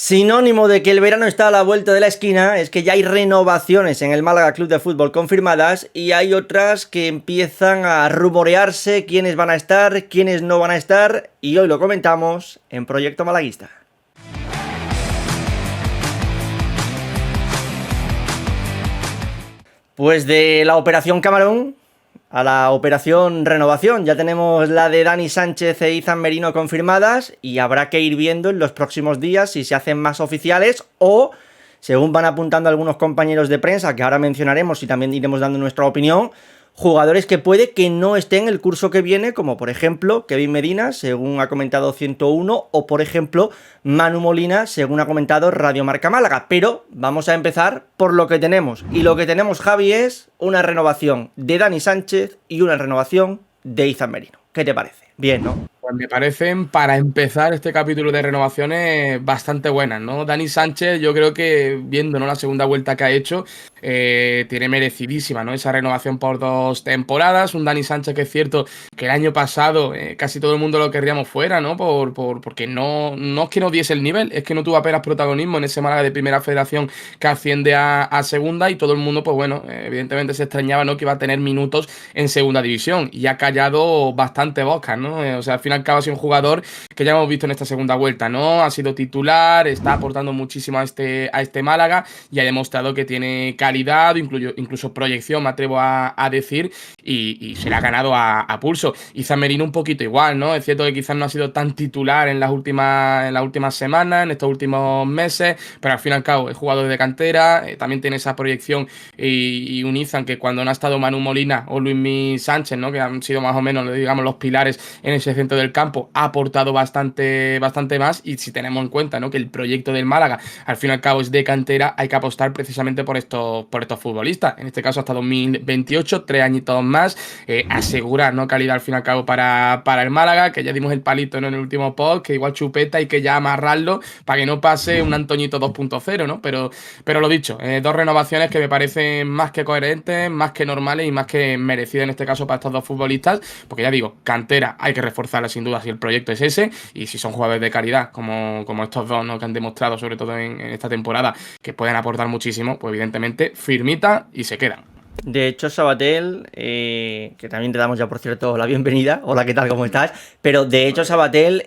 Sinónimo de que el verano está a la vuelta de la esquina es que ya hay renovaciones en el Málaga Club de Fútbol confirmadas y hay otras que empiezan a rumorearse quiénes van a estar, quiénes no van a estar, y hoy lo comentamos en Proyecto Malaguista. Pues de la Operación Camarón a la Operación Renovación. Ya tenemos la de Dani Sánchez e Izan Merino confirmadas y habrá que ir viendo en los próximos días si se hacen más oficiales o, según van apuntando algunos compañeros de prensa, que ahora mencionaremos y también iremos dando nuestra opinión, jugadores que puede que no estén el curso que viene, como por ejemplo Kevin Medina, según ha comentado 101, o por ejemplo Manu Molina, según ha comentado Radio Marca Málaga. Pero vamos a empezar por lo que tenemos. Y lo que tenemos, Javi, es una renovación de Dani Sánchez y una renovación de Izan Merino. ¿Qué te parece? Bien, ¿no? Pues me parecen, para empezar este capítulo de renovaciones, bastante buenas, ¿no? Dani Sánchez, yo creo que viendo, ¿no?, la segunda vuelta que ha hecho, tiene merecidísima, ¿no?, esa renovación por 2 temporadas. Un Dani Sánchez que es cierto que el año pasado casi todo el mundo lo querríamos fuera, ¿no? Porque no es que no diese el nivel, es que no tuvo apenas protagonismo en ese Málaga de Primera Federación que asciende a Segunda, y todo el mundo, pues bueno, evidentemente se extrañaba, ¿no?, que iba a tener minutos en Segunda División, y ha callado bastante bocas, ¿no? O sea, al final ha sido un jugador que ya hemos visto en esta segunda vuelta, ¿no? Ha sido titular, está aportando muchísimo a este Málaga y ha demostrado que tiene calidad, incluso proyección, me atrevo a decir, y se le ha ganado a pulso. Izan Merino un poquito igual, ¿no? Es cierto que quizás no ha sido tan titular en las últimas semanas, en estos últimos meses, pero al fin y al cabo es jugador de cantera, también tiene esa proyección, y un Izan que cuando no ha estado Manu Molina o Luismi Sánchez, ¿no?, que han sido más o menos, digamos, los pilares en ese centro del campo, ha aportado bastante más. Y si tenemos en cuenta, ¿no?, que el proyecto del Málaga al fin y al cabo es de cantera, hay que apostar precisamente por estos futbolistas, en este caso hasta 2028, 3 añitos más, asegurar, ¿no?, calidad al fin y al cabo para el Málaga, que ya dimos el palito, ¿no?, en el último post, que igual Chupeta hay que ya amarrarlo para que no pase un Antoñito 2.0, ¿no? Pero lo dicho, 2 renovaciones que me parecen más que coherentes, más que normales y más que merecidas en este caso para estos 2 futbolistas, porque ya digo, cantera hay que reforzarla sin duda si el proyecto es ese, y si son jugadores de calidad como estos 2, ¿no?, que han demostrado sobre todo en esta temporada que pueden aportar muchísimo, pues evidentemente firmita y se quedan. De hecho, Sabatel, que también te damos ya, por cierto, la bienvenida. Hola, ¿qué tal? ¿Cómo estás? Pero de hecho, Sabatel,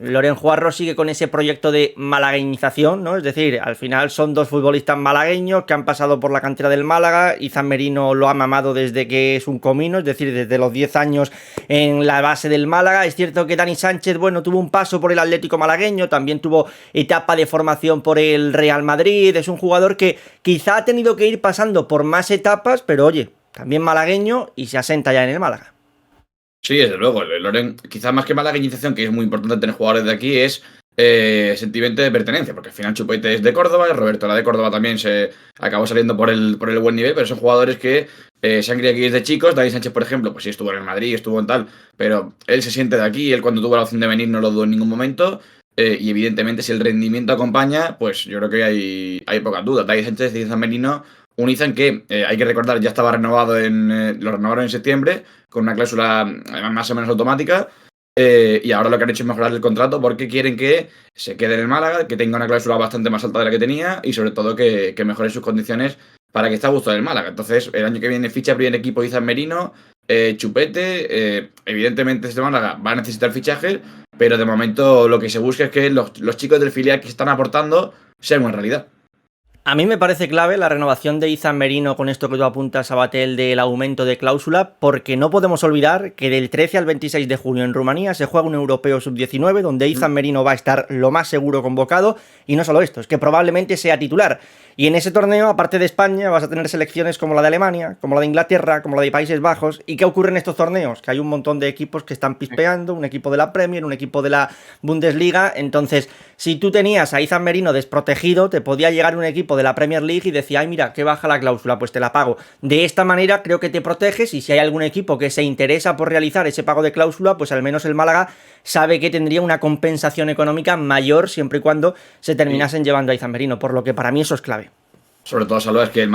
Loren Juarro sigue con ese proyecto de malagueñización, ¿no? Es decir, al final son 2 futbolistas malagueños que han pasado por la cantera del Málaga. Izan Merino lo ha mamado desde que es un comino, es decir, desde los 10 años en la base del Málaga. Es cierto que Dani Sánchez, bueno, tuvo un paso por el Atlético malagueño, también tuvo etapa de formación por el Real Madrid. Es un jugador que quizá ha tenido que ir pasando por más etapas, pero oye, también malagueño y se asenta ya en el Málaga. Sí, desde luego. Loren, quizás más que malagueñización, que es muy importante tener jugadores de aquí, es sentimiento de pertenencia, porque al final Chupete es de Córdoba, Roberto la de Córdoba también se acabó saliendo por el buen nivel, pero son jugadores que se han criado aquí desde chicos. Dani Sánchez, por ejemplo, pues sí estuvo en el Madrid, estuvo en tal, pero él se siente de aquí, él cuando tuvo la opción de venir no lo dudó en ningún momento. Y evidentemente si el rendimiento acompaña, pues yo creo que hay pocas dudas. Dani Sánchez y Izan Merino, un Izan que hay que recordar ya estaba renovado lo renovaron en septiembre con una cláusula más o menos automática, y ahora lo que han hecho es mejorar el contrato porque quieren que se quede en el Málaga, que tenga una cláusula bastante más alta de la que tenía y sobre todo que mejore sus condiciones para que esté a gusto del Málaga. Entonces el año que viene ficha primer equipo Izan Merino, Chupete, evidentemente este Málaga va a necesitar fichajes, pero de momento lo que se busca es que los chicos del filial que están aportando sean una realidad. A mí me parece clave la renovación de Izan Merino con esto que tú apuntas, Sabatel, del aumento de cláusula, porque no podemos olvidar que del 13 al 26 de junio en Rumanía se juega un europeo sub-19 donde Izan Merino va a estar lo más seguro convocado, y no solo esto, es que probablemente sea titular. Y en ese torneo, aparte de España, vas a tener selecciones como la de Alemania, como la de Inglaterra, como la de Países Bajos. ¿Y qué ocurre en estos torneos? Que hay un montón de equipos que están pispeando, un equipo de la Premier, un equipo de la Bundesliga. Entonces, si tú tenías a Izan Merino desprotegido, te podía llegar un equipo de la Premier League y decía, ay, mira, que baja la cláusula, pues te la pago. De esta manera creo que te proteges, y si hay algún equipo que se interesa por realizar ese pago de cláusula, pues al menos el Málaga sabe que tendría una compensación económica mayor siempre y cuando se terminasen llevando a Izan Merino, por lo que para mí eso es clave. Sobre todo, Salva, es que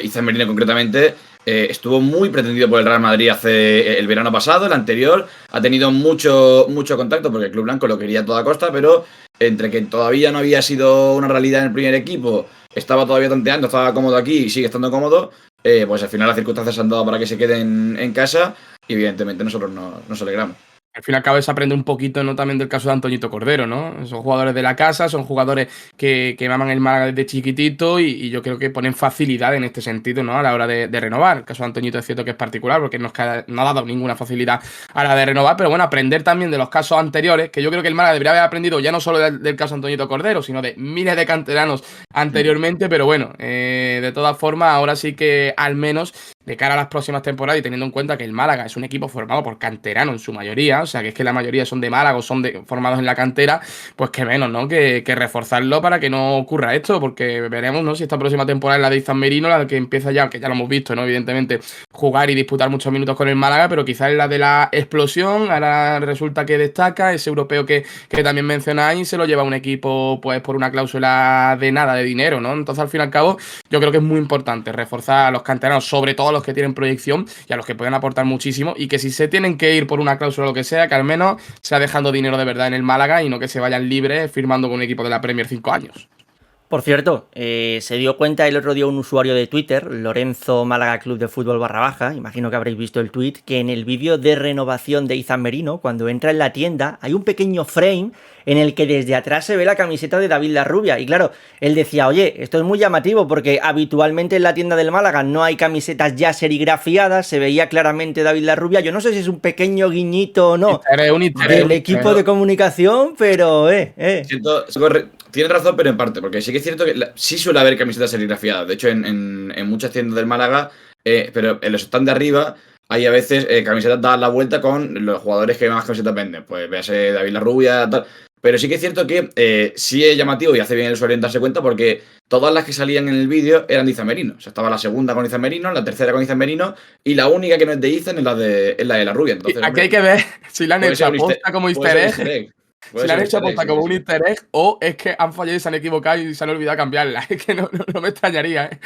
Izan Merino concretamente estuvo muy pretendido por el Real Madrid hace el verano pasado, el anterior. Ha tenido mucho contacto porque el Club Blanco lo quería a toda costa, pero entre que todavía no había sido una realidad en el primer equipo, estaba todavía tanteando, estaba cómodo aquí y sigue estando cómodo, pues al final las circunstancias se han dado para que se quede en casa y evidentemente nosotros nos alegramos. Al fin y al cabo se aprende un poquito, ¿no? También del caso de Antoñito Cordero, ¿no? Son jugadores de la casa, son jugadores que maman el Málaga desde chiquitito y yo creo que ponen facilidad en este sentido, ¿no? A la hora de renovar. El caso de Antoñito es cierto que es particular porque no ha dado ninguna facilidad a la de renovar, pero bueno, aprender también de los casos anteriores, que yo creo que el Málaga debería haber aprendido ya no solo del caso de Antoñito Cordero, sino de miles de canteranos anteriormente, pero bueno, de todas formas, ahora sí que al menos de cara a las próximas temporadas y teniendo en cuenta que el Málaga es un equipo formado por canteranos en su mayoría, o sea que es que la mayoría son de Málaga o son formados en la cantera, pues que menos, ¿no? Que reforzarlo para que no ocurra esto, porque veremos, ¿no? Si esta próxima temporada es la de Izan Merino, la que empieza ya, que ya lo hemos visto, ¿no? Evidentemente, jugar y disputar muchos minutos con el Málaga, pero quizás es la de la explosión, ahora resulta que destaca, ese europeo que también mencionáis, y se lo lleva un equipo, pues, por una cláusula de nada, de dinero, ¿no? Entonces, al fin y al cabo, yo creo que es muy importante reforzar a los canteranos, sobre todo a los que tienen proyección y a los que pueden aportar muchísimo, y que si se tienen que ir por una cláusula o lo que sea, que al menos sea dejando dinero de verdad en el Málaga y no que se vayan libres firmando con un equipo de la Premier 5 años. Por cierto, se dio cuenta el otro día un usuario de Twitter, Lorenzo Málaga Club de Fútbol /, imagino que habréis visto el tweet, que en el vídeo de renovación de Izan Merino, cuando entra en la tienda, hay un pequeño frame en el que desde atrás se ve la camiseta de David Larrubia. Y claro, él decía, oye, esto es muy llamativo porque habitualmente en la tienda del Málaga no hay camisetas ya serigrafiadas, se veía claramente David Larrubia. Yo no sé si es un pequeño guiñito o no del equipo de comunicación, pero Siento, tiene razón, pero en parte, porque sí que es cierto que sí suele haber camisetas serigrafiadas. De hecho, en muchas tiendas del Málaga, pero en los stands de arriba hay a veces camisetas dadas la vuelta con los jugadores que más camisetas venden. Pues véase David Larrubia, tal. Pero sí que es cierto que sí es llamativo y hace bien el usuario en darse cuenta porque todas las que salían en el vídeo eran de Izan Merino. O sea, estaba la segunda con Izan Merino, la tercera con Izan Merino y la única que no es de Izan es la de Larrubia. Entonces, aquí hay que ver si la han hecho aposta como easter egg. Si la han hecho aposta como un easter egg o es que han fallado y se han equivocado y se han olvidado cambiarla. Es que no me extrañaría, ¿eh?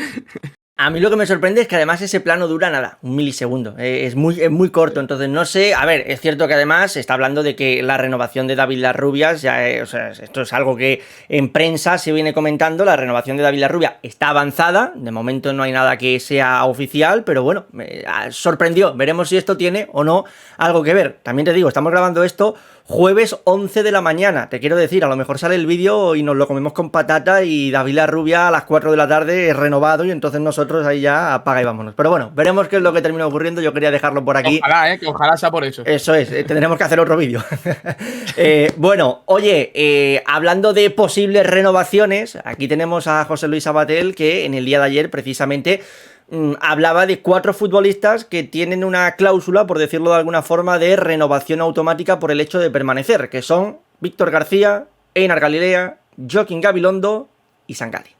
A mí lo que me sorprende es que además ese plano dura nada, un milisegundo, es muy corto, entonces no sé, a ver, es cierto que además se está hablando de que la renovación de David Larrubias, ya, o sea, esto es algo que en prensa se viene comentando, la renovación de David Larrubia está avanzada, de momento no hay nada que sea oficial, pero bueno, me sorprendió, veremos si esto tiene o no algo que ver. También te digo, estamos grabando esto jueves 11 de la mañana, te quiero decir, a lo mejor sale el vídeo y nos lo comemos con patata y David Larrubia a las 4 de la tarde es renovado y entonces nosotros ahí ya apaga y vámonos. Pero bueno, veremos qué es lo que termina ocurriendo, yo quería dejarlo por aquí. Ojalá, que ojalá sea por eso. Eso es, tendremos que hacer otro vídeo. Bueno, oye, hablando de posibles renovaciones, aquí tenemos a José Luis Sabatel que en el día de ayer precisamente hablaba de 4 futbolistas que tienen una cláusula, por decirlo de alguna forma, de renovación automática por el hecho de permanecer, que son Víctor García, Einar Galilea, Joaquín Gabilondo y Sangali.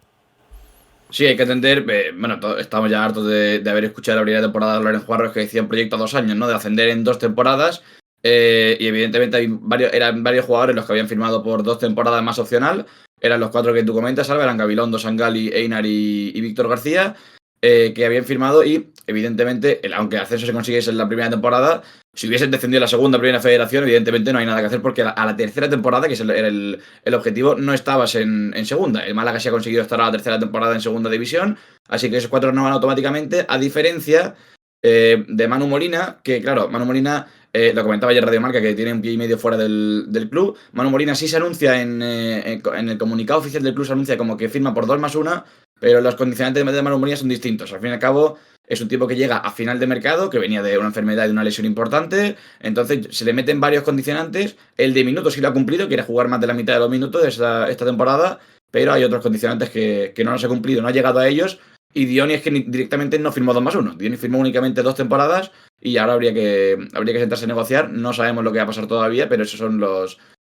Sí, hay que atender, bueno, estamos ya hartos de haber escuchado la primera temporada de Lorenzo Juarros que decía un proyecto a 2 años, ¿no? De ascender en 2 temporadas. Y evidentemente eran varios jugadores los que habían firmado por 2 temporadas más opcional. Eran los 4 que tú comentas, Alba, eran Gabilondo, Sangali, Einar y Víctor García. Que habían firmado y evidentemente, aunque el ascenso se consiguiese en la primera temporada, si hubiesen descendido en la segunda primera federación, evidentemente no hay nada que hacer porque a la tercera temporada, que era el objetivo, no estabas en segunda. El Málaga sí ha conseguido estar a la tercera temporada en segunda división, así que esos 4 no van automáticamente, a diferencia de Manu Molina, que claro, Manu Molina, lo comentaba ayer Radio Marca, que tiene un pie y medio fuera del club. Manu Molina sí se anuncia en el comunicado oficial del club, se anuncia como que firma por 2+1, pero los condicionantes de Manu Molina son distintos. Al fin y al cabo, es un tipo que llega a final de mercado, que venía de una enfermedad y de una lesión importante, entonces se le meten varios condicionantes. El de minutos sí lo ha cumplido, quiere jugar más de la mitad de los minutos de esta temporada, pero hay otros condicionantes que no los ha cumplido, no ha llegado a ellos. Y Dioni es que directamente no firmó 2+1. Dioni firmó únicamente 2 temporadas y ahora habría que sentarse a negociar. No sabemos lo que va a pasar todavía, pero ese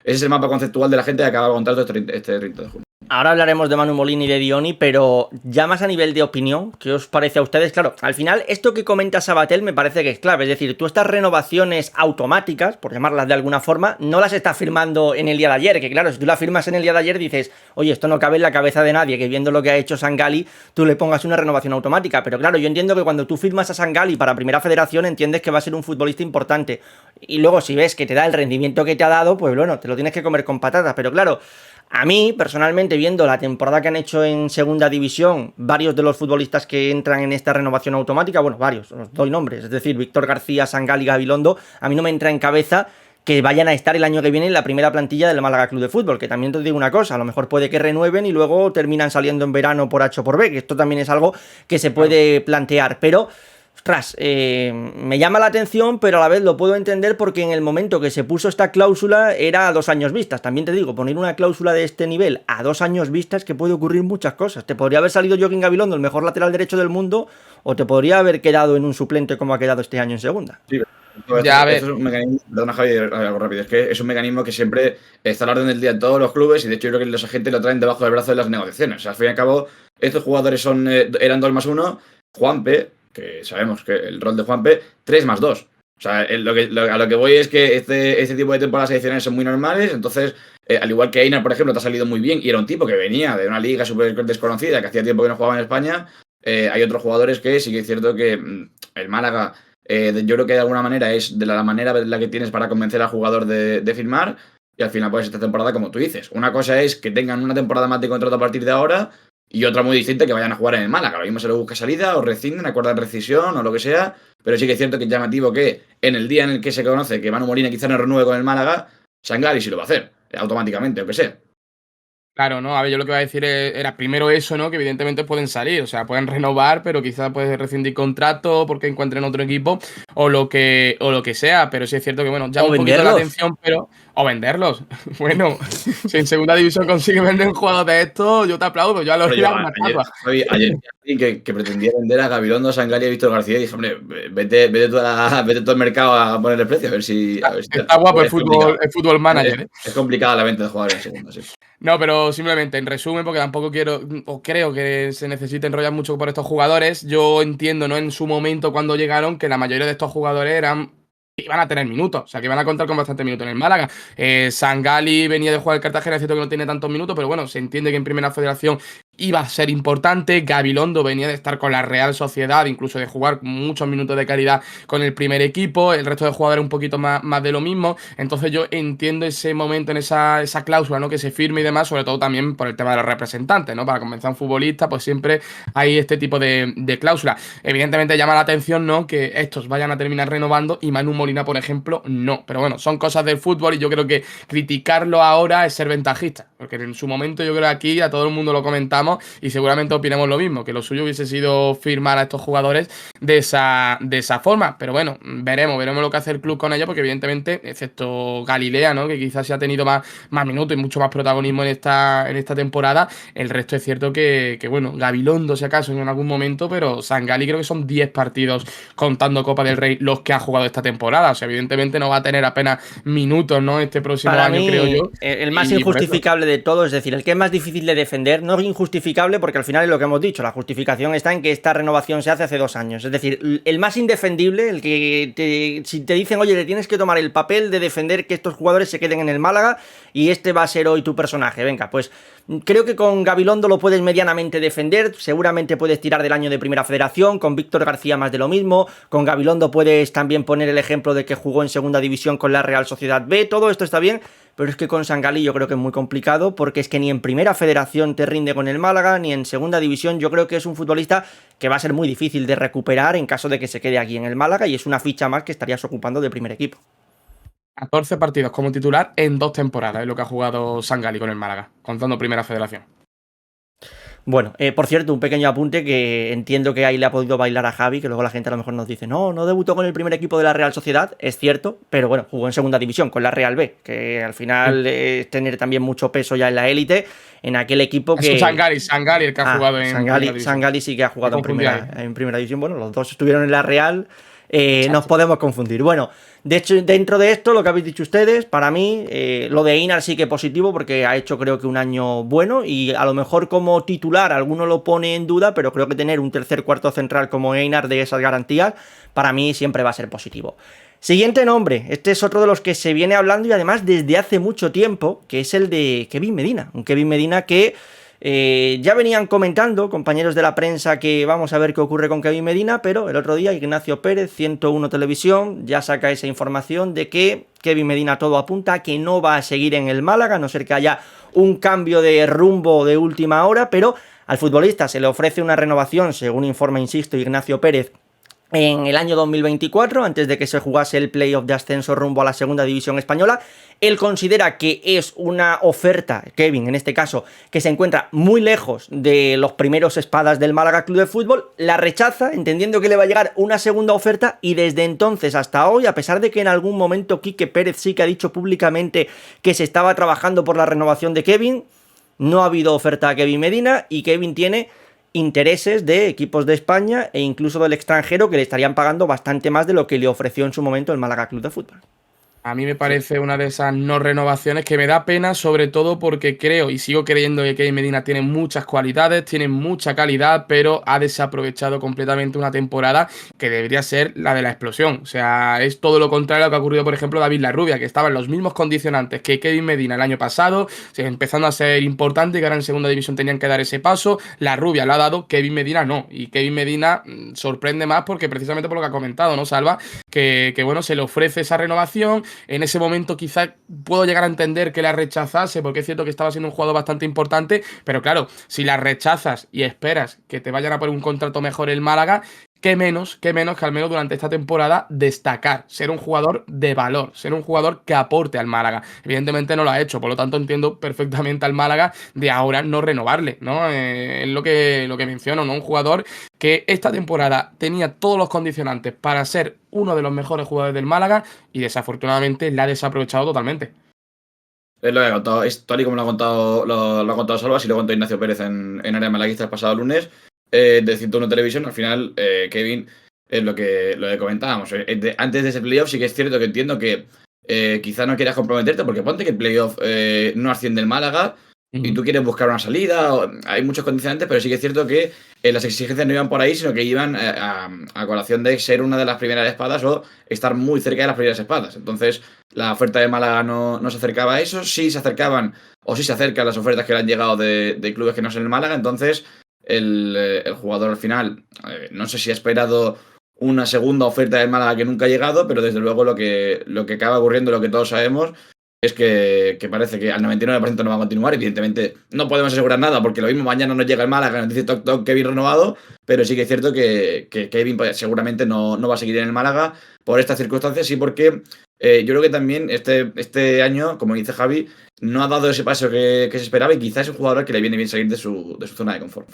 es el mapa conceptual de la gente que acaba contrato este 30 de junio. Ahora hablaremos de Manu Molina y de Dioni, pero ya más a nivel de opinión, ¿qué os parece a ustedes? Claro, al final, esto que comenta Sabatel me parece que es clave. Es decir, tú estas renovaciones automáticas, por llamarlas de alguna forma, no las estás firmando en el día de ayer. Que claro, si tú las firmas en el día de ayer, dices, oye, esto no cabe en la cabeza de nadie, que viendo lo que ha hecho Sangali, tú le pongas una renovación automática. Pero claro, yo entiendo que cuando tú firmas a Sangali para Primera Federación, entiendes que va a ser un futbolista importante. Y luego, si ves que te da el rendimiento que te ha dado, pues bueno, te lo tienes que comer con patatas. Pero claro, a mí, personalmente, viendo la temporada que han hecho en segunda división, varios de los futbolistas que entran en esta renovación automática, bueno, varios, os doy nombres, es decir, Víctor García, Sangali, Gabilondo, a mí no me entra en cabeza que vayan a estar el año que viene en la primera plantilla del Málaga Club de Fútbol, que también te digo una cosa, a lo mejor puede que renueven y luego terminan saliendo en verano por H o por B, que esto también es algo que se puede plantear, pero... Ostras, me llama la atención, pero a la vez lo puedo entender porque en el momento que se puso esta cláusula era a 2 años vistas. También te digo, poner una cláusula de este nivel a 2 años vistas que puede ocurrir muchas cosas. Te podría haber salido Joaquín Gabilondo, el mejor lateral derecho del mundo, o te podría haber quedado en un suplente como ha quedado este año en segunda. Sí, ya, a ver. Eso es un mecanismo, perdona Javi, algo rápido, es que es un mecanismo que siempre está a la orden del día en todos los clubes y de hecho yo creo que los agentes lo traen debajo del brazo de las negociaciones. O sea, al fin y al cabo, estos jugadores eran 2+1, Juanpe, que sabemos que el rol de Juanpe, 3+2. O sea, a lo que voy es que este tipo de temporadas adicionales son muy normales, entonces, al igual que Einar, por ejemplo, te ha salido muy bien y era un tipo que venía de una liga súper desconocida, que hacía tiempo que no jugaba en España, hay otros jugadores que sí que es cierto que el Málaga, yo creo que de alguna manera es de la manera en la que tienes para convencer al jugador de firmar y al final pues esta temporada, como tú dices, una cosa es que tengan una temporada más de contrato a partir de ahora y otra muy distinta que vayan a jugar en el Málaga. Lo mismo se lo busca salida o rescinden, acuerdan rescisión o lo que sea, pero sí que es cierto que es llamativo que en el día en el que se conoce que Manu Molina quizá no renueve con el Málaga, Sangali sí lo va a hacer, automáticamente, aunque sea. Claro, ¿no? A ver, yo lo que iba a decir era primero eso, ¿no? Que evidentemente pueden salir, o sea, pueden renovar, pero quizás puedes rescindir contrato porque encuentren otro equipo o lo que sea, pero sí es cierto que, bueno, llama un poquito la atención, pero... O venderlos. Bueno, si en segunda división consigues vender un jugador de estos, yo te aplaudo, yo a los días una tapa. Ayer que pretendía vender a Gabilondo, Sangali y Víctor García y dije, hombre, vete todo al mercado a ponerle precio, a ver si está guapo el fútbol manager, ¿eh? Es complicada la venta de jugadores en segunda, sí. No, pero simplemente, en resumen, porque tampoco quiero, o creo que se necesita enrollar mucho por estos jugadores, yo entiendo, ¿no? En su momento cuando llegaron, que la mayoría de estos jugadores iban a tener minutos, o sea, que iban a contar con bastantes minutos en el Málaga. Sangali venía de jugar el Cartagena, es cierto que no tiene tantos minutos, pero bueno, se entiende que en Primera Federación iba a ser importante. Gabilondo venía de estar con la Real Sociedad, incluso de jugar muchos minutos de calidad con el primer equipo, el resto de jugadores un poquito más de lo mismo, entonces yo entiendo ese momento en esa cláusula, ¿no? Que se firme y demás, sobre todo también por el tema de los representantes, ¿no? Para convencer a un futbolista, pues siempre hay este tipo de cláusula. Evidentemente llama la atención, ¿no? Que estos vayan a terminar renovando y Manu Molina, por ejemplo, no. Pero bueno, son cosas del fútbol y yo creo que criticarlo ahora es ser ventajista, porque en su momento yo creo que aquí a todo el mundo lo comentamos y seguramente opinamos lo mismo, que lo suyo hubiese sido firmar a estos jugadores de esa forma. Pero bueno, veremos lo que hace el club con ellos, porque evidentemente, excepto Galilea, ¿no? Que quizás se ha tenido más minutos y mucho más protagonismo en esta temporada, el resto es cierto que bueno, Gabilondo si acaso en algún momento, pero Sangali creo que son 10 partidos contando Copa del Rey los que ha jugado esta temporada. O sea, evidentemente no va a tener apenas minutos, ¿no? Este próximo Para año, mí, creo yo. El más injustificable de todo, es decir, el que es más difícil de defender, no es injustificable porque al final es lo que hemos dicho, la justificación está en que esta renovación se hace 2 años. Es decir, el más indefendible, el que si te dicen, oye, le tienes que tomar el papel de defender que estos jugadores se queden en el Málaga y este va a ser hoy tu personaje, venga, pues creo que con Gabilondo lo puedes medianamente defender, seguramente puedes tirar del año de Primera Federación, con Víctor García más de lo mismo, con Gabilondo puedes también poner el ejemplo de que jugó en Segunda División con la Real Sociedad B, todo esto está bien, pero es que con Sangali yo creo que es muy complicado, porque es que ni en Primera Federación te rinde con el Málaga, ni en Segunda División. Yo creo que es un futbolista que va a ser muy difícil de recuperar en caso de que se quede aquí en el Málaga, y es una ficha más que estarías ocupando de primer equipo. 14 partidos como titular en 2 temporadas, es lo que ha jugado Sangali con el Málaga, contando Primera Federación. Bueno, por cierto, un pequeño apunte que entiendo que ahí le ha podido bailar a Javi, que luego la gente a lo mejor nos dice, no debutó con el primer equipo de la Real Sociedad, es cierto, pero bueno, jugó en Segunda División con la Real B, que al final es tener también mucho peso ya en la élite, en aquel equipo que... Es Sangali el que ha jugado en Sangali, Sangali sí que ha jugado en primera División, bueno, los dos estuvieron en la Real, nos podemos confundir. Bueno, De hecho, dentro de esto, lo que habéis dicho ustedes, para mí, lo de Einar sí que positivo, porque ha hecho creo que un año bueno, y a lo mejor como titular alguno lo pone en duda, pero creo que tener un tercer cuarto central como Einar de esas garantías, para mí siempre va a ser positivo. Siguiente nombre, este es otro de los que se viene hablando y además desde hace mucho tiempo, que es el de Kevin Medina. Un Kevin Medina que ya venían comentando compañeros de la prensa que vamos a ver qué ocurre con Kevin Medina, pero el otro día Ignacio Pérez, 101 Televisión, ya saca esa información de que Kevin Medina todo apunta a que no va a seguir en el Málaga, a no ser que haya un cambio de rumbo de última hora, pero al futbolista se le ofrece una renovación, según informa, insisto, Ignacio Pérez, en el año 2024, antes de que se jugase el playoff de ascenso rumbo a la segunda división española. Él considera que es una oferta, Kevin en este caso, que se encuentra muy lejos de los primeros espadas del Málaga Club de Fútbol, la rechaza, entendiendo que le va a llegar una segunda oferta, y desde entonces hasta hoy, a pesar de que en algún momento Quique Pérez sí que ha dicho públicamente que se estaba trabajando por la renovación de Kevin, no ha habido oferta a Kevin Medina, y Kevin tiene intereses de equipos de España e incluso del extranjero que le estarían pagando bastante más de lo que le ofreció en su momento el Málaga Club de Fútbol. A mí me parece una de esas no renovaciones que me da pena, sobre todo porque creo y sigo creyendo que Kevin Medina tiene muchas cualidades, tiene mucha calidad, pero ha desaprovechado completamente una temporada que debería ser la de la explosión. O sea, es todo lo contrario a lo que ha ocurrido, por ejemplo, David Larrubia, que estaba en los mismos condicionantes que Kevin Medina el año pasado, empezando a ser importante, que ahora en segunda división tenían que dar ese paso. Larrubia lo ha dado, Kevin Medina no. Y Kevin Medina sorprende más porque precisamente por lo que ha comentado, ¿no, Salva? Que bueno, se le ofrece esa renovación. En ese momento quizás puedo llegar a entender que la rechazase, porque es cierto que estaba siendo un jugador bastante importante, pero claro, si la rechazas y esperas que te vayan a poner un contrato mejor el Málaga, qué menos que al menos durante esta temporada destacar, ser un jugador de valor, ser un jugador que aporte al Málaga. Evidentemente no lo ha hecho, por lo tanto entiendo perfectamente al Málaga de ahora no renovarle, ¿no? Es lo que menciono, ¿no? Un jugador que esta temporada tenía todos los condicionantes para ser uno de los mejores jugadores del Málaga y desafortunadamente la ha desaprovechado totalmente. Es lo que ha contado, es tal y como lo ha contado Salva, y lo contó Ignacio Pérez en Área Malaguista el pasado lunes. De 101 Televisión, al final, Kevin, es lo que comentábamos. Antes de ese playoff sí que es cierto que entiendo que quizá no quieras comprometerte, porque ponte que el playoff no asciende el Málaga y tú quieres buscar una salida, hay muchos condicionantes, pero sí que es cierto que las exigencias no iban por ahí, sino que iban a colación de ser una de las primeras espadas o estar muy cerca de las primeras espadas. Entonces, la oferta de Málaga no se acercaba a eso, sí se acercaban, o sí se acercan las ofertas que le han llegado de clubes que no son el Málaga. Entonces el jugador al final, no sé si ha esperado una segunda oferta del Málaga que nunca ha llegado, pero desde luego lo que acaba ocurriendo, lo que todos sabemos, es que parece que al 99% no va a continuar. Evidentemente no podemos asegurar nada, porque lo mismo mañana nos llega el Málaga, nos dice toc toc Kevin renovado, pero sí que es cierto que Kevin seguramente no va a seguir en el Málaga por estas circunstancias, y porque yo creo que también este año, como dice Javi, no ha dado ese paso que se esperaba, y quizás es un jugador que le viene bien salir de su zona de confort.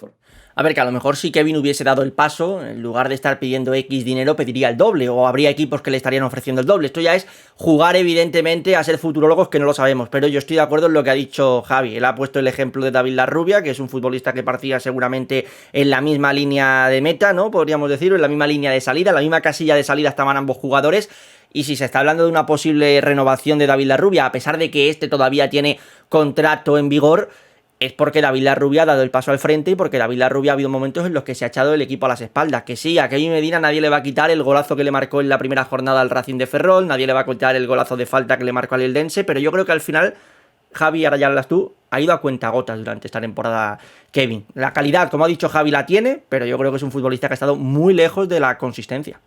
A ver, que a lo mejor si Kevin hubiese dado el paso, en lugar de estar pidiendo X dinero, pediría el doble, o habría equipos que le estarían ofreciendo el doble. Esto ya es jugar, evidentemente, a ser futurólogos, que no lo sabemos, pero yo estoy de acuerdo en lo que ha dicho Javi. Él ha puesto el ejemplo de David Larrubia, que es un futbolista que partía seguramente en la misma línea de meta, ¿no? Podríamos decirlo, en la misma línea de salida, en la misma casilla de salida estaban ambos jugadores. Y si se está hablando de una posible renovación de David Larrubia, a pesar de que este todavía tiene contrato en vigor, es porque David Larrubia ha dado el paso al frente, y porque David Larrubia ha habido momentos en los que se ha echado el equipo a las espaldas. Que sí, a Kevin Medina nadie le va a quitar el golazo que le marcó en la primera jornada al Racing de Ferrol, nadie le va a quitar el golazo de falta que le marcó al Eldense, pero yo creo que al final, Javi, ahora ya hablas tú, ha ido a cuentagotas durante esta temporada Kevin. La calidad, como ha dicho Javi, la tiene, pero yo creo que es un futbolista que ha estado muy lejos de la consistencia.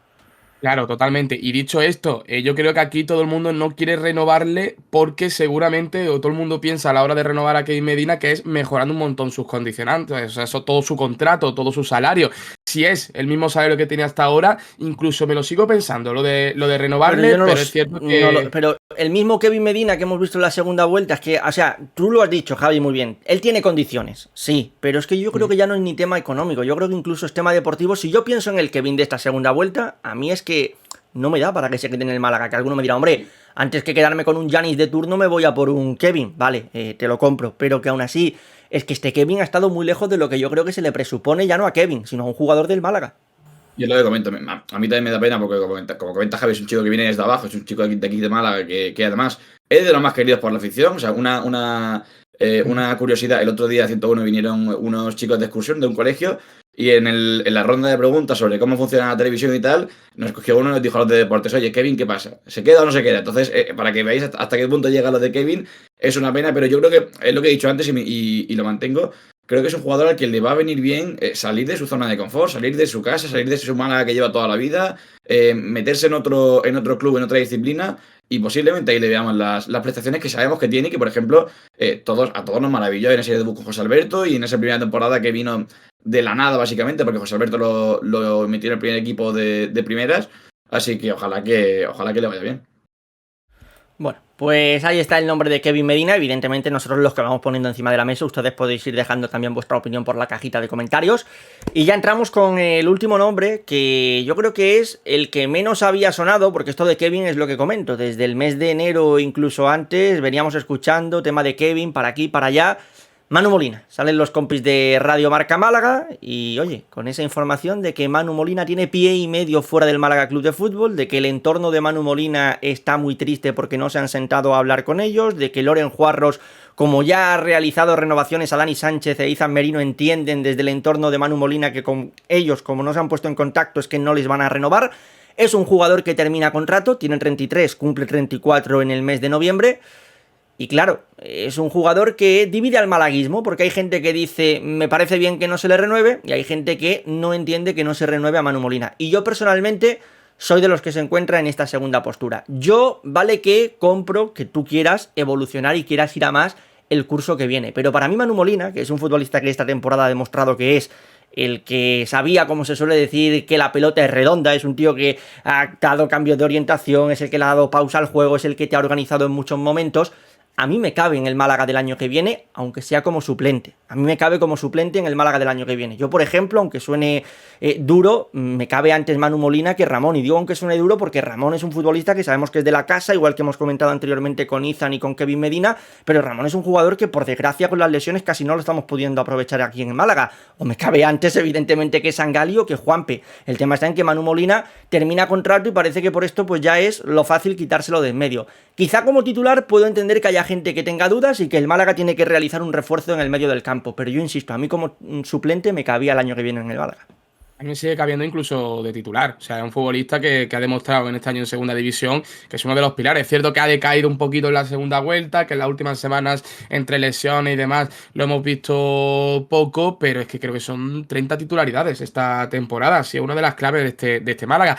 Claro, totalmente. Y dicho esto, yo creo que aquí todo el mundo no quiere renovarle porque seguramente, o todo el mundo piensa a la hora de renovar a Kevin Medina, que es mejorando un montón sus condicionantes, o sea, eso, todo su contrato, todo su salario. Si es el mismo salario que tenía hasta ahora, incluso me lo sigo pensando, lo de renovarle, pero es cierto que... pero el mismo Kevin Medina que hemos visto en la segunda vuelta, es que, o sea, tú lo has dicho, Javi, muy bien, él tiene condiciones, sí, pero es que yo creo que ya no es ni tema económico, yo creo que incluso es tema deportivo. Si yo pienso en el Kevin de esta segunda vuelta, a mí es que no me da para que se quede en el Málaga, que alguno me dirá, hombre, antes que quedarme con un Yanis de turno me voy a por un Kevin, vale, te lo compro, pero que aún así, es que este Kevin ha estado muy lejos de lo que yo creo que se le presupone, ya no a Kevin, sino a un jugador del Málaga. Yo lo que comento, a mí también me da pena porque como comenta Javi, es un chico que viene desde abajo, es un chico de aquí de Málaga que además es de los más queridos por la afición. O sea, una curiosidad, el otro día a 101 vinieron unos chicos de excursión de un colegio y en la ronda de preguntas sobre cómo funciona la televisión y tal, nos cogió uno y nos dijo a los de deportes, oye, Kevin, ¿qué pasa? ¿Se queda o no se queda? Entonces, para que veáis hasta qué punto llega lo de Kevin, es una pena, pero yo creo que es lo que he dicho antes y lo mantengo. Creo que es un jugador al que le va a venir bien salir de su zona de confort, salir de su casa, salir de su Málaga que lleva toda la vida, meterse en otro club, en otra disciplina, y posiblemente ahí le veamos las prestaciones que sabemos que tiene y que, por ejemplo, a todos nos maravilló en ese debut con José Alberto y en esa primera temporada que vino de la nada, básicamente, porque José Alberto lo metió en el primer equipo de primeras. Así que ojalá que le vaya bien. Bueno, pues ahí está el nombre de Kevin Medina. Evidentemente nosotros los que vamos poniendo encima de la mesa, ustedes podéis ir dejando también vuestra opinión por la cajita de comentarios. Y ya entramos con el último nombre, que yo creo que es el que menos había sonado, porque esto de Kevin es lo que comento. Desde el mes de enero, incluso antes, veníamos escuchando tema de Kevin para aquí, para allá. Manu Molina, salen los compis de Radio Marca Málaga y oye, con esa información de que Manu Molina tiene pie y medio fuera del Málaga Club de Fútbol, de que el entorno de Manu Molina está muy triste porque no se han sentado a hablar con ellos, de que Loren Juarros, como ya ha realizado renovaciones a Dani Sánchez e Izan Merino, entienden desde el entorno de Manu Molina que con ellos, como no se han puesto en contacto, es que no les van a renovar. Es un jugador que termina contrato, tiene 33, cumple 34 en el mes de noviembre. Y claro, es un jugador que divide al malaguismo, porque hay gente que dice, me parece bien que no se le renueve, y hay gente que no entiende que no se renueve a Manu Molina. Y yo personalmente soy de los que se encuentra en esta segunda postura. Yo, vale que compro que tú quieras evolucionar y quieras ir a más el curso que viene, pero para mí Manu Molina, que es un futbolista que esta temporada ha demostrado que es el que sabía, como se suele decir, que la pelota es redonda, es un tío que ha dado cambios de orientación, es el que le ha dado pausa al juego, es el que te ha organizado en muchos momentos. A mí me cabe en el Málaga del año que viene, aunque sea como suplente. A mí me cabe como suplente en el Málaga del año que viene. Yo, por ejemplo, aunque suene duro, me cabe antes Manu Molina que Ramón. Y digo aunque suene duro porque Ramón es un futbolista que sabemos que es de la casa, igual que hemos comentado anteriormente con Izan y con Kevin Medina, pero Ramón es un jugador que, por desgracia, con las lesiones casi no lo estamos pudiendo aprovechar aquí en el Málaga. O me cabe antes, evidentemente, que Sangali o que Juanpe. El tema está en que Manu Molina termina contrato y parece que por esto pues ya es lo fácil quitárselo de en medio. Quizá como titular puedo entender que haya gente que tenga dudas y que el Málaga tiene que realizar un refuerzo en el medio del campo, pero yo insisto, a mí como suplente me cabía el año que viene en el Málaga. A mí me sigue cabiendo incluso de titular. O sea, es un futbolista que ha demostrado en este año en segunda división que es uno de los pilares. Es cierto que ha decaído un poquito en la segunda vuelta, que en las últimas semanas, entre lesiones y demás, lo hemos visto poco, pero es que creo que son 30 titularidades esta temporada. Sí, es una de las claves de este Málaga.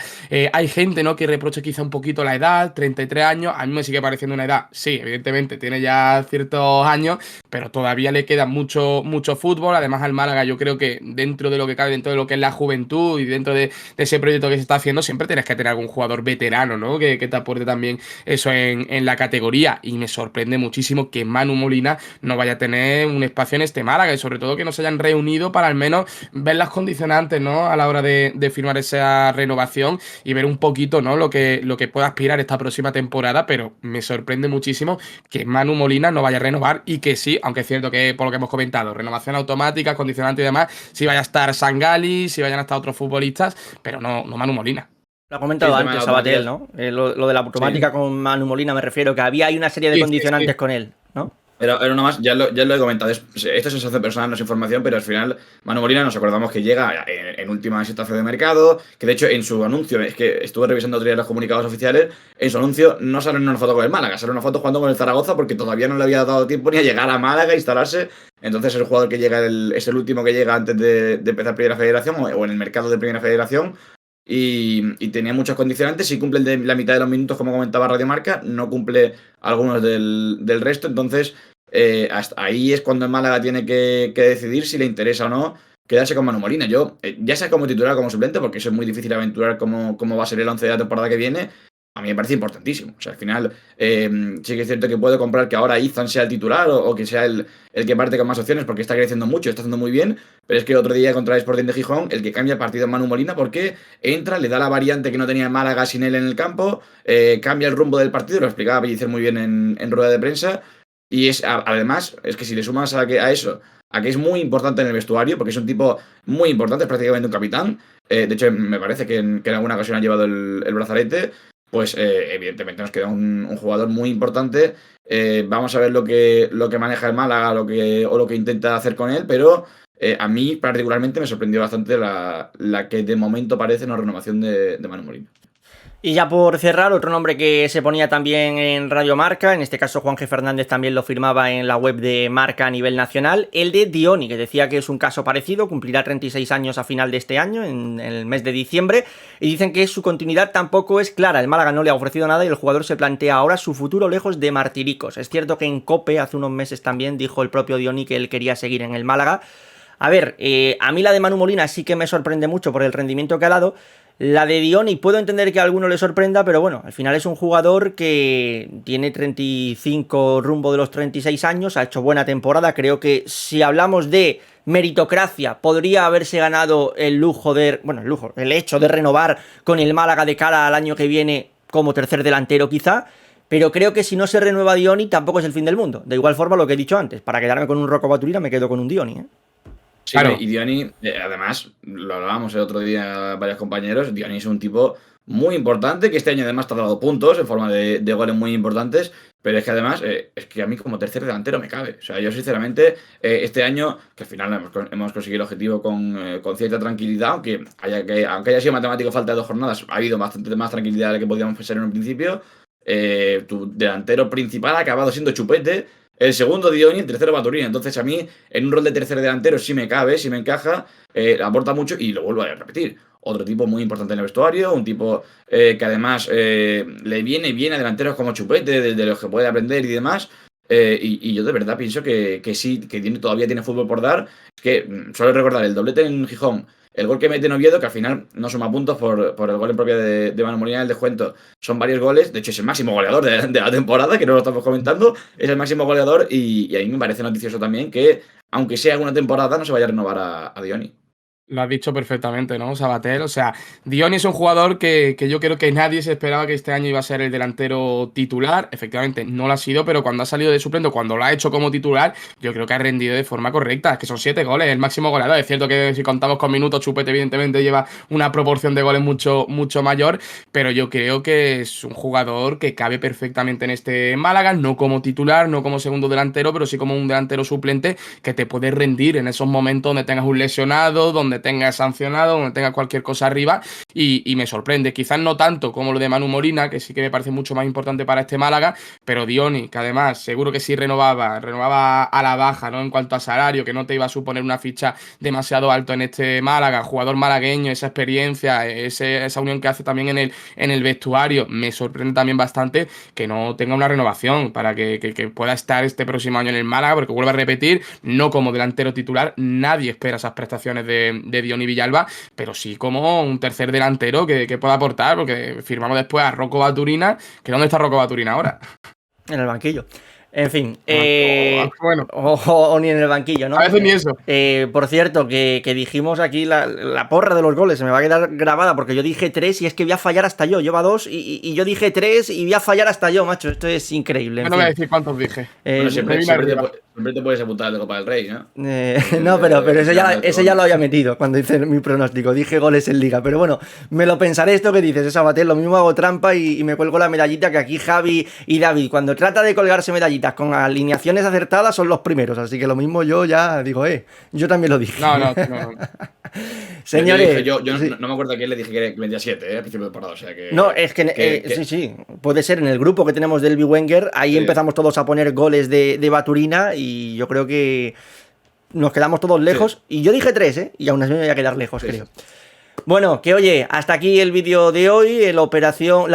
Hay gente, ¿no?, que reprocha quizá un poquito la edad, 33 años. A mí me sigue pareciendo una edad, sí, evidentemente, tiene ya ciertos años, pero todavía le queda mucho fútbol. Además, al Málaga yo creo que dentro de lo que cabe, dentro de lo que es la juventud y dentro de ese proyecto que se está haciendo, siempre tienes que tener algún jugador veterano, ¿no?, que te aporte también eso en la categoría. Y me sorprende muchísimo que Manu Molina no vaya a tener un espacio en este Málaga y sobre todo que no se hayan reunido para al menos ver las condicionantes, ¿no?, a la hora de firmar esa renovación y ver un poquito, ¿no?, lo que pueda aspirar esta próxima temporada. Pero me sorprende muchísimo que Manu Molina no vaya a renovar y que sí, aunque es cierto que por lo que hemos comentado, renovación automática, condicionante y demás, sí vaya a estar Sangali, sí vayan a estar otros futbolistas, pero no Manu Molina. Lo ha comentado antes Sabatel, ¿no? Lo de la automática sí. Con Manu Molina me refiero, que había una serie de condicionantes con él, ¿no? Pero una más, ya lo he comentado, esto es sensación personal, no es información, pero al final Manu Molina nos acordamos que llega en última situación de mercado, que de hecho en su anuncio, es que estuve revisando otro día los comunicados oficiales, en su anuncio no sale una foto con el Málaga, sale una foto jugando con el Zaragoza porque todavía no le había dado tiempo ni a llegar a Málaga, a instalarse. Entonces el jugador que llega es el último que llega antes de empezar Primera Federación o en el mercado de Primera Federación. Y tenía muchos condicionantes, si cumple la mitad de los minutos, como comentaba Radio Marca, no cumple algunos del resto. Entonces hasta ahí es cuando el Málaga tiene que decidir si le interesa o no quedarse con Manu Molina. Yo, ya sea como titular o como suplente, porque eso es muy difícil aventurar cómo va a ser el 11 de la temporada que viene, a mí me parece importantísimo. O sea, al final sí que es cierto que puedo comprar que ahora Izan sea el titular o que sea el que parte con más opciones porque está creciendo mucho, está haciendo muy bien, pero es que otro día contra el Sporting de Gijón, el que cambia el partido es Manu Molina porque entra, le da la variante que no tenía el Málaga sin él en el campo, cambia el rumbo del partido, lo explicaba Pellicer muy bien en rueda de prensa. Y además, es que si le sumas a eso, a que es muy importante en el vestuario, porque es un tipo muy importante, es prácticamente un capitán. De hecho, me parece que en alguna ocasión ha llevado el brazalete. Pues evidentemente nos queda un jugador muy importante. Vamos a ver lo que maneja el Málaga o lo que intenta hacer con él, pero a mí particularmente me sorprendió bastante la que de momento parece una renovación de Manu Molina. Y ya por cerrar, otro nombre que se ponía también en Radio Marca, en este caso Juan G. Fernández también lo firmaba en la web de Marca a nivel nacional, el de Dioni, que decía que es un caso parecido, cumplirá 36 años a final de este año, en el mes de diciembre, y dicen que su continuidad tampoco es clara. El Málaga no le ha ofrecido nada y el jugador se plantea ahora su futuro lejos de Martiricos. Es cierto que en COPE hace unos meses también dijo el propio Dioni que él quería seguir en el Málaga. A ver, a mí la de Manu Molina sí que me sorprende mucho por el rendimiento que ha dado. La de Dioni puedo entender que a alguno le sorprenda, pero bueno, al final es un jugador que tiene 35 rumbo de los 36 años, ha hecho buena temporada. Creo que si hablamos de meritocracia, podría haberse ganado el lujo el hecho de renovar con el Málaga de cara al año que viene como tercer delantero quizá. Pero creo que si no se renueva Dioni tampoco es el fin del mundo. De igual forma lo que he dicho antes, para quedarme con un Rocco Baturina me quedo con un Dioni, ¿eh? Sí, claro. Y Dioni, además, lo hablábamos el otro día varios compañeros, Dioni es un tipo muy importante, que este año además te ha dado puntos en forma de goles muy importantes, pero es que además, es que a mí como tercer delantero me cabe. O sea, yo sinceramente, este año, que al final hemos conseguido el objetivo con cierta tranquilidad, aunque haya sido matemático falta de 2 jornadas, ha habido bastante más tranquilidad de la que podíamos pensar en un principio. Tu delantero principal ha acabado siendo Chupete, el segundo Dioni, el tercero Baturina. Entonces a mí, en un rol de tercer delantero, sí me cabe, sí me encaja, aporta mucho y lo vuelvo a repetir. Otro tipo muy importante en el vestuario, un tipo que además le viene bien a delanteros como Chupete, de los que puede aprender y demás. Y yo de verdad pienso que sí, que todavía tiene fútbol por dar. Es que suelo recordar el doblete en Gijón, el gol que mete en Oviedo, que al final no suma puntos por el gol en propia de Manu Molina en el descuento. Son varios goles, de hecho es el máximo goleador de la temporada, que no lo estamos comentando, es el máximo goleador y a mí me parece noticioso también que, aunque sea alguna temporada, no se vaya a renovar a Dioni. Lo has dicho perfectamente, ¿no, Sabatel? O sea, Dioni es un jugador que yo creo que nadie se esperaba que este año iba a ser el delantero titular. Efectivamente, no lo ha sido, pero cuando ha salido de suplente, cuando lo ha hecho como titular, yo creo que ha rendido de forma correcta. Es que son 7 goles, el máximo goleador. Es cierto que si contamos con minutos, Chupete evidentemente lleva una proporción de goles mucho, mucho mayor, pero yo creo que es un jugador que cabe perfectamente en este Málaga, no como titular, no como segundo delantero, pero sí como un delantero suplente que te puede rendir en esos momentos donde tengas un lesionado, donde tenga sancionado, donde tenga cualquier cosa arriba y me sorprende. Quizás no tanto como lo de Manu Molina, que sí que me parece mucho más importante para este Málaga, pero Dioni, que además seguro que sí renovaba a la baja, ¿no? En cuanto a salario, que no te iba a suponer una ficha demasiado alto en este Málaga, jugador malagueño, esa experiencia, esa unión que hace también en el vestuario, me sorprende también bastante que no tenga una renovación para que pueda estar este próximo año en el Málaga, porque vuelvo a repetir, no como delantero titular, nadie espera esas prestaciones de Dioni Villalba, pero sí como un tercer delantero que pueda aportar, porque firmamos después a Rocco Baturina, que ¿dónde está Rocco Baturina ahora? En el banquillo. En fin, bueno. o ni en el banquillo, ¿no? A veces ni eso. Por cierto, que dijimos aquí la porra de los goles, se me va a quedar grabada porque yo dije 3 y es que voy a fallar hasta yo. Lleva 2 y yo dije 3 y voy a fallar hasta yo, macho. Esto es increíble. No voy a decir cuántos dije. Bueno, siempre te puedes apuntar al de Copa del Rey, ¿no? No, pero ese ya lo había metido cuando hice mi pronóstico. Dije goles en Liga. Pero bueno, me lo pensaré esto que dices, Sabatel. Lo mismo hago trampa y me cuelgo la medallita, que aquí Javi y David, cuando trata de colgarse medallitas con alineaciones acertadas, son los primeros. Así que lo mismo yo ya digo, yo también lo dije. No. Señores, yo sí. no me acuerdo a quién le dije que vendía 7 al principio de temporada. O sea que, no, es que sí. Puede ser en el grupo que tenemos del Wenger. Ahí empezamos todos a poner goles de Baturina y yo creo que nos quedamos todos lejos. Sí. Y yo dije 3, y aún así me voy a quedar lejos, creo. Sí. Bueno, que oye, hasta aquí el vídeo de hoy, la operación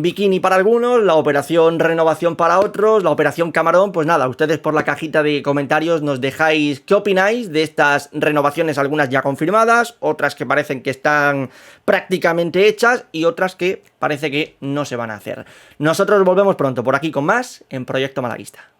Bikini para algunos, la operación Renovación para otros, la operación Camarón. Pues nada, ustedes por la cajita de comentarios nos dejáis qué opináis de estas renovaciones, algunas ya confirmadas, otras que parecen que están prácticamente hechas y otras que parece que no se van a hacer. Nosotros volvemos pronto por aquí con más en Proyecto Malaguista.